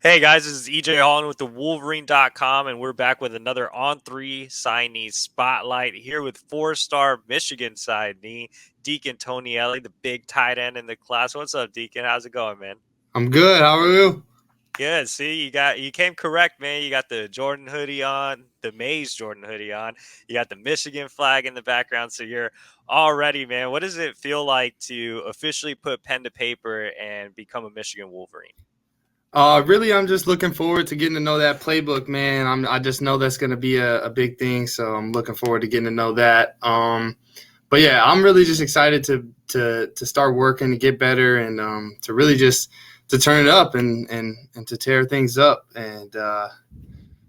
Hey guys, this is EJ Holland with the Wolverine.com, and we're back with another On 3 Signee Spotlight here with four-star Michigan signee, Deakon Tonielli, the big tight end in the class. What's up, Deacon? How's it going, man? I'm good. How are you? Good. See, you came correct, man. You got the Jordan hoodie on, the Mays Jordan hoodie on. You got the Michigan flag in the background, so you're all ready, man. What does it feel like to officially put pen to paper and become a Michigan Wolverine? Really, I'm just looking forward to getting to know that playbook, man. I just know that's going to be a big thing, so I'm looking forward to getting to know that. But yeah, I'm really just excited to start working to get better and to really just to turn it up and to tear things up. And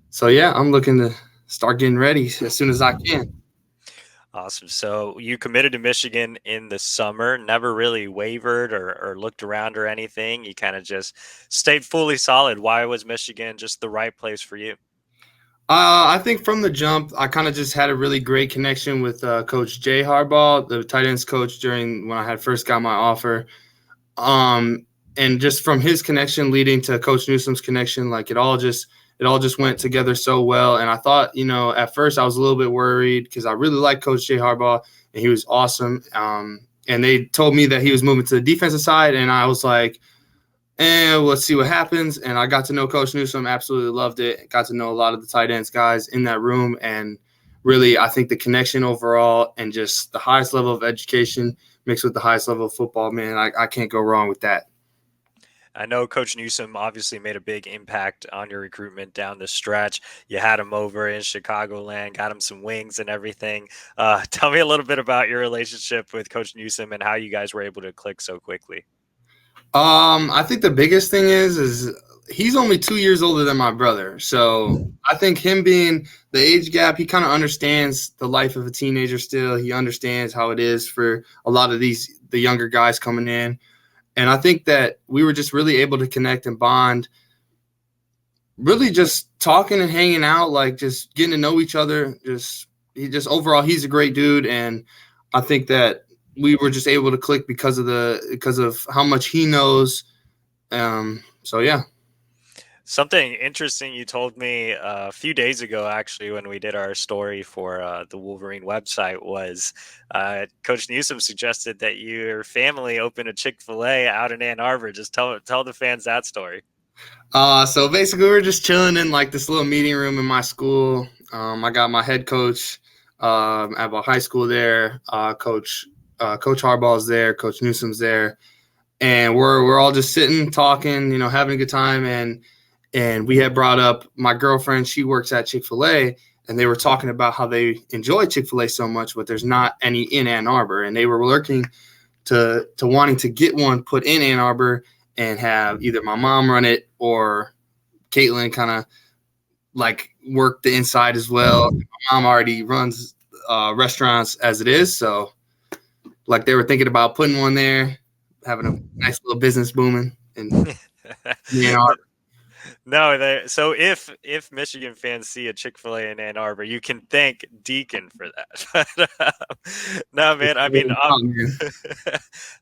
so yeah, I'm looking to start getting ready as soon as I can. Awesome. So you committed to Michigan in the summer, never really wavered or looked around or anything. You kind of just stayed fully solid. Why was Michigan just the right place for you? I think from the jump, I kind of just had a really great connection with Coach Jay Harbaugh, the tight ends coach, during when I had first got my offer. Um, and just from his connection leading to Coach Newsom's connection, like it all just went together so well. And I thought, at first I was a little bit worried because I really liked Coach Jay Harbaugh and he was awesome. And they told me that he was moving to the defensive side, and I was like, and let's see what happens. And I got to know Coach Newsom, absolutely loved it. Got to know a lot of the tight ends guys in that room. And really, I think the connection overall and just the highest level of education mixed with the highest level of football, man, I can't go wrong with that. I know Coach Newsom obviously made a big impact on your recruitment down the stretch. You had him over in Chicagoland, got him some wings and everything. Tell me a little bit about your relationship with Coach Newsom and how you guys were able to click so quickly. I think the biggest thing is he's only 2 years older than my brother. So I think him being the age gap, he kind of understands the life of a teenager still. He understands how it is for a lot of the younger guys coming in. And I think that we were just really able to connect and bond, really just talking and hanging out, like just getting to know each other. Overall, he's a great dude. And I think that we were just able to click because of how much he knows. So yeah. Something interesting you told me a few days ago, actually, when we did our story for the Wolverine website, was Coach Newsom suggested that your family opened a Chick-fil-A out in Ann Arbor. Just tell the fans that story. So basically, we were just chilling in like this little meeting room in my school. I got my head coach at my high school there. Coach Harbaugh's there. Coach Newsom's there, and we're all just sitting, talking, having a good time. And we had brought up my girlfriend. She works at Chick-fil-A, and they were talking about how they enjoy Chick-fil-A so much, but there's not any in Ann Arbor, and they were looking to wanting to get one put in Ann Arbor and have either my mom run it or Caitlin kind of like work the inside as well. My mom already runs restaurants as it is, so like they were thinking about putting one there, having a nice little business booming, and Ann Arbor. No, so if Michigan fans see a Chick-fil-A in Ann Arbor, you can thank Deacon for that. No, man, I mean,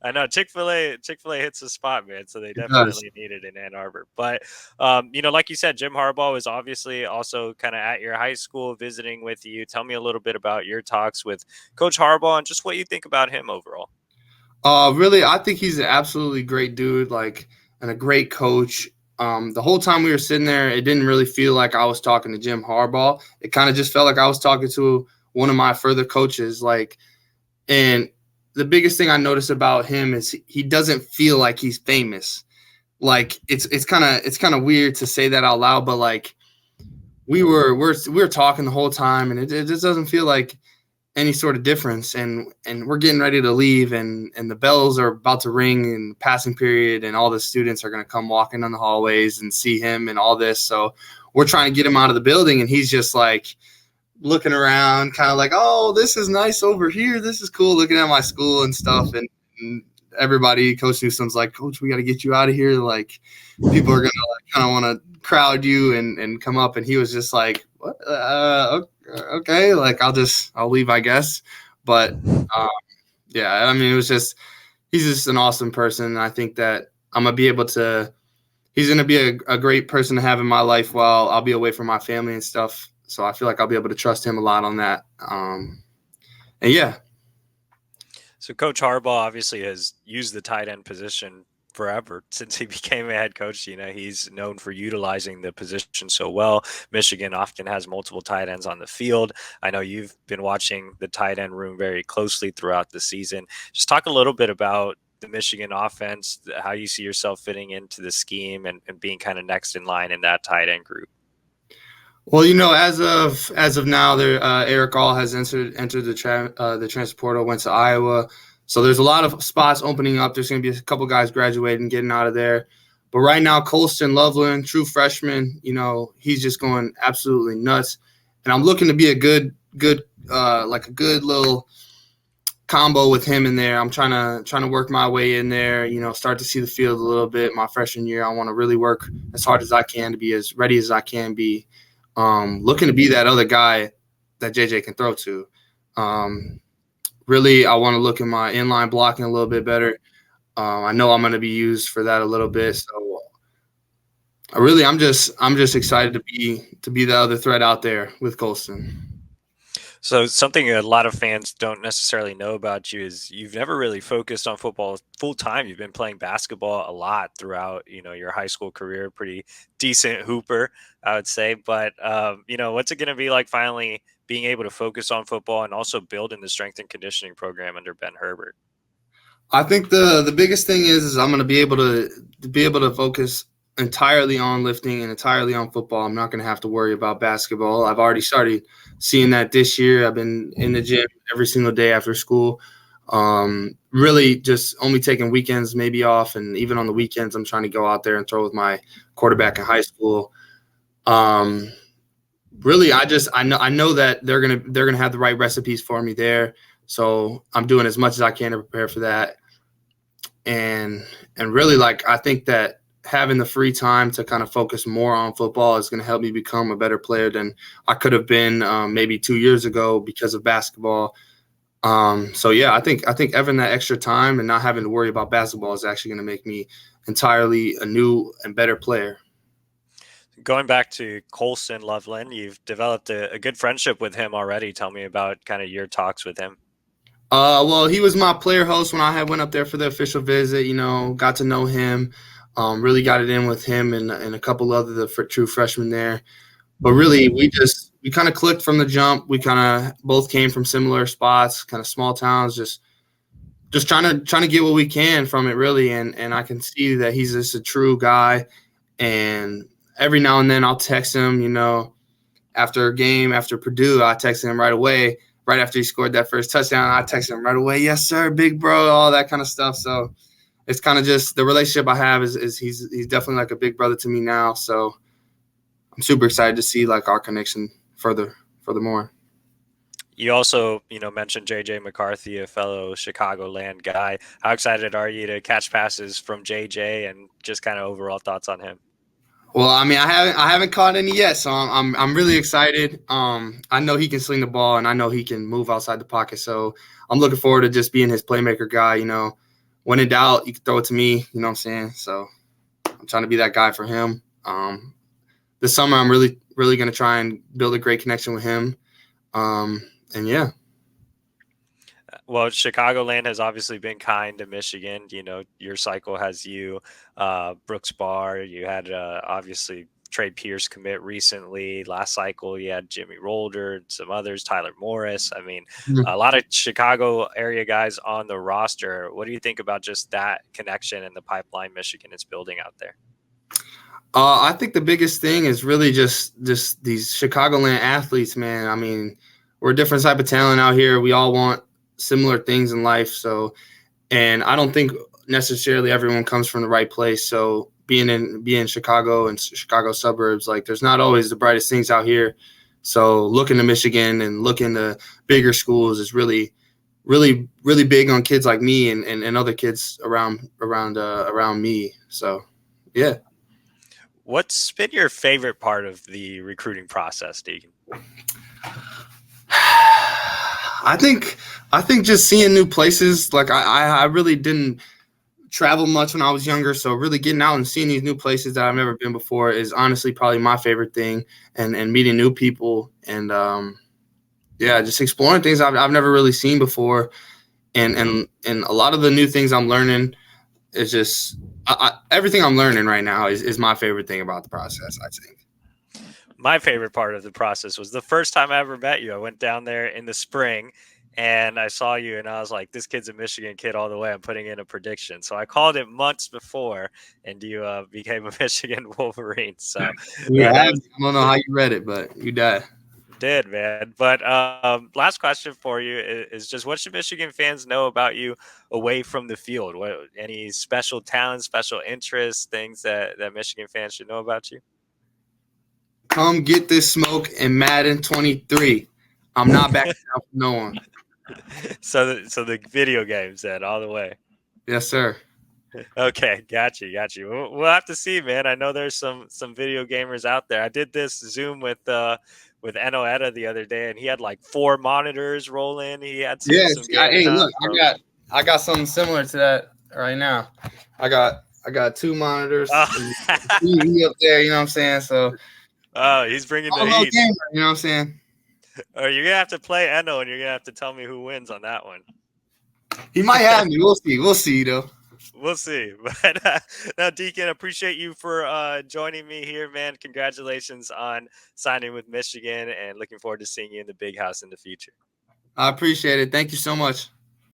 I know Chick-fil-A hits the spot, man. So they It does. definitely need it in Ann Arbor. But like you said, Jim Harbaugh was obviously also kind of at your high school visiting with you. Tell me a little bit about your talks with Coach Harbaugh and just what you think about him overall. Really, I think he's an absolutely great dude, like, and a great coach. The whole time we were sitting there, it didn't really feel like I was talking to Jim Harbaugh. It kind of just felt like I was talking to one of my further coaches. Like, and the biggest thing I noticed about him is he doesn't feel like he's famous. Like, it's kind of weird to say that out loud, but like we were talking the whole time, and it just doesn't feel like any sort of difference. And we're getting ready to leave, and the bells are about to ring in passing period, and all the students are going to come walking on the hallways and see him and all this. So we're trying to get him out of the building, and he's just like looking around, kind of like, oh, this is nice over here, this is cool, looking at my school and stuff. And everybody, Coach Newsom's like, Coach, we got to get you out of here, like people are gonna like, kind of want to crowd you and come up. And he was just like, what? Okay, like I'll leave, I guess. But yeah, I mean, he's just an awesome person. And I think that I'm gonna be able to. he's gonna be a great person to have in my life while I'll be away from my family and stuff. So I feel like I'll be able to trust him a lot on that. And yeah. So Coach Harbaugh obviously has used the tight end position forever since he became a head coach. He's known for utilizing the position so well. Michigan often has multiple tight ends on the field. I know you've been watching the tight end room very closely throughout the season. Just talk a little bit about the Michigan offense, how you see yourself fitting into the scheme and being kind of next in line in that tight end group. Well, as of now, there Eric All has entered the transfer portal, went to Iowa, so there's a lot of spots opening up. There's going to be a couple guys graduating, getting out of there, but right now, Colston Loveland, true freshman, he's just going absolutely nuts, and I'm looking to be a good little combo with him in there. I'm trying to work my way in there, start to see the field a little bit. My freshman year, I want to really work as hard as I can to be as ready as I can be. Looking to be that other guy that JJ can throw to. Really, I want to look at my inline blocking a little bit better. I know I'm going to be used for that a little bit. So, I'm just excited to be the other threat out there with Colston. So something a lot of fans don't necessarily know about you is you've never really focused on football full time. You've been playing basketball a lot throughout, your high school career. Pretty decent hooper, I would say. But what's it going to be like finally being able to focus on football and also building the strength and conditioning program under Ben Herbert? I think the biggest thing is I'm going to be able to focus entirely on lifting and entirely on football. I'm not going to have to worry about basketball. I've already started seeing that this year. I've been in the gym every single day after school. Really just only taking weekends maybe off, and even on the weekends I'm trying to go out there and throw with my quarterback in high school. Really I know that they're gonna have the right recipes for me there. So I'm doing as much as I can to prepare for that. And really, I think that having the free time to kind of focus more on football is going to help me become a better player than I could have been maybe 2 years ago because of basketball. So yeah, I think having that extra time and not having to worry about basketball is actually going to make me entirely a new and better player. Going back to Colston Loveland, you've developed a good friendship with him already. Tell me about kind of your talks with him. Well, he was my player host when I went up there for the official visit. Got to know him. Really got it in with him and a couple other true freshmen there. But really, we kind of clicked from the jump. We kind of both came from similar spots, kind of small towns, just trying to get what we can from it, really. And I can see that he's just a true guy. And every now and then I'll text him, after a game, after Purdue, I text him right away. Right after he scored that first touchdown, I text him right away. Yes, sir, big bro, all that kind of stuff. So it's kind of just the relationship I have is he's definitely like a big brother to me now. So I'm super excited to see our connection furthermore. You also, mentioned JJ McCarthy, a fellow Chicagoland guy. How excited are you to catch passes from JJ and just kind of overall thoughts on him? Well, I mean, I haven't caught any yet, so I'm really excited. I know he can sling the ball, and I know he can move outside the pocket. So I'm looking forward to just being his playmaker guy. When in doubt, you can throw it to me. You know what I'm saying? So I'm trying to be that guy for him. This summer, I'm really going to try and build a great connection with him. And yeah. Well, Chicagoland has obviously been kind to Michigan. Your cycle has you, Brooks Barr. You had obviously Trey Pierce commit recently. Last cycle, you had Jimmy Rolder, some others, Tyler Morris. I mean, a lot of Chicago area guys on the roster. What do you think about just that connection and the pipeline Michigan is building out there? I think the biggest thing is really just these Chicagoland athletes, man. I mean, we're a different type of talent out here. We all want similar things in life. So, and I don't think necessarily everyone comes from the right place. So being in Chicago and Chicago suburbs, there's not always the brightest things out here. So looking to Michigan and looking to bigger schools is really, really, really big on kids like me and other kids around me. So, yeah. What's been your favorite part of the recruiting process, Deakon? I think just seeing new places. I really didn't traveled much when I was younger, so really getting out and seeing these new places that I've never been before is honestly probably my favorite thing, and meeting new people and yeah, just exploring things I've never really seen before, and a lot of the new things I'm learning is just everything I'm learning right now is my favorite thing about the process, I think. My favorite part of the process was the first time I ever met you. I went down there in the spring and I saw you and I was like, this kid's a Michigan kid all the way. I'm putting in a prediction. So I called it months before and you became a Michigan Wolverine. So Yeah, that I was don't know how you read it, but you did. did, man. But last question for you is just what should Michigan fans know about you away from the field? What any special talents, special interests, things that Michigan fans should know about you? Come get this smoke in Madden 23. I'm not backing down from no one. So the video games then all the way. Yes, sir. Okay, got you, got you. We'll have to see, man. I know there's some video gamers out there. I did this Zoom with Enoetta the other day, and he had like 4 monitors rolling. He had some Yes. gaming Hey, on. look, So, I got something similar to that right now. I got 2 monitors. oh, He up there, you know what I'm saying? So oh, he's bringing I'm a the little heat. gamer, you know what I'm saying? Oh, you're gonna have to play Eno, and you're gonna have to tell me who wins on that one. He might have me. We'll see. We'll see though. We'll see. But now, Deacon, appreciate you for joining me here, man. Congratulations on signing with Michigan, and looking forward to seeing you in the big house in the future. I appreciate it. Thank you so much.